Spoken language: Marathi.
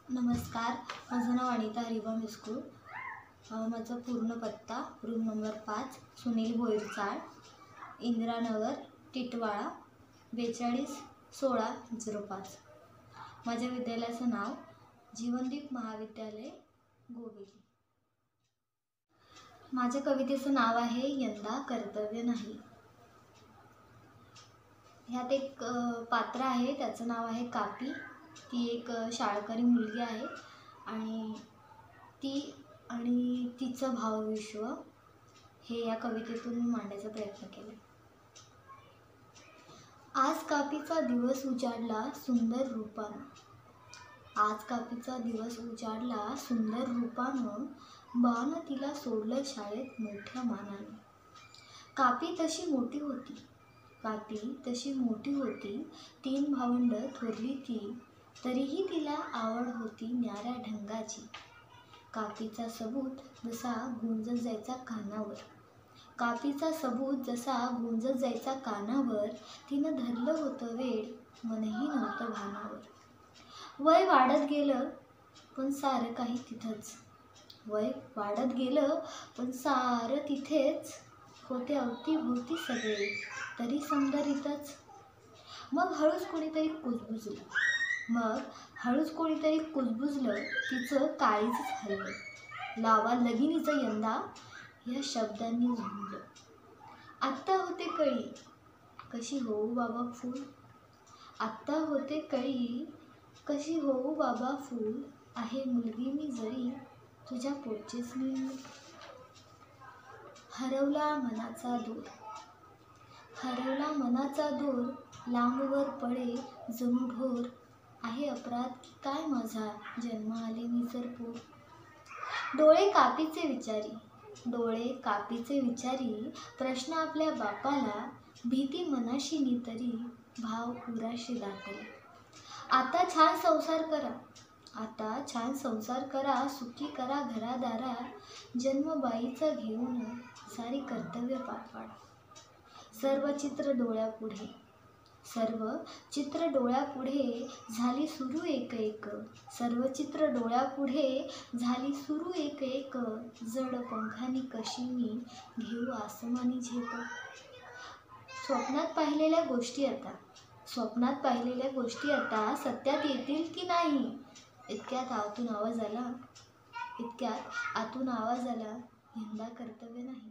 नमस्कार, माझं नाव अनिता हरिभा मिस्कूर. माझा पूर्ण पत्ता रूम नंबर 5, सुनील भोईरचाळ, इंदिरानगर, टिटवाळा, 421605. माझ्या विद्यालयाचं नाव जीवनदीप महाविद्यालय गोविली. माझ्या कवितेचं नाव आहे यंदा कर्तव्य नाही. ह्यात एक पात्र आहे, त्याचं नाव आहे कापी. ती एक शाळकरी मुलगी आहे आणि तिचं भावविश्व हे या कवितेतून मांडण्याचा प्रयत्न केला. आज कापीचा दिवस उजाडला सुंदर रूपानं. आज कापीचा दिवस उजाडला सुंदर रूपानं. बानं तिला सोडलं शाळेत मोठ्या मानानं. कापी तशी मोठी होती, कापी तशी मोठी होती. 3 भावंड थोरली ती, तरीही तिला आवड होती न्याऱ्या ढंगाची. कापीचा सबूत जसा गुंजत जायचा कानावर, कापीचा सबूत जसा गुंजत जायचा कानावर. तिनं धरलं होतं वेड, मनही नव्हतं भानावर. वय वाढत गेलं पण सारं काही तिथंच, वय वाढत गेलं पण सारं तिथेच. होते अवतीभोवती सगळे, तरी समदरीतच. मग हळूच कोणीतरी कुजबुजलं, तिचं काळीजच हललं. लावा लगीनीचं यंदा या शब्दांनी झुंजलं. आत्ता होते कळी कशी होऊ बाबा फूल, आत्ता होते कळी कशी होऊ बाबा फूल. आहे मुलगी मी जरी तुझ्या पोटचीच मी मूल. हरवला मनाचा दूर, हरवला मनाचा दूर. लांबवर पडे जणू ढोर. आहे अपराध की काय माझा, जन्म आले मी जर पोर. डोळे कापीचे विचारी, डोळे कापीचे विचारी. प्रश्न आपल्या बापाला, भीती मनाशी नितरी. भाव उराशी दाटला. आता छान संसार करा, आता छान संसार करा. सुखी करा घरादारा. जन्मबाईचं घेऊन सारी कर्तव्य पार पाडा. सर्व चित्र डोळ्यापुढे, सर्व चित्र डोळ्यापुढे. झाली सुरू एक एक, सर्व चित्र डोळ्यापुढे. झाली सुरू एक एक. जड पंखानी कशी मी घेऊ आसमानी झेप. स्वप्नात पाहिलेल्या गोष्टी आता सत्यात येतील की नाही. इतक्यात आतून आवाज आला, यंदा कर्तव्य नाही.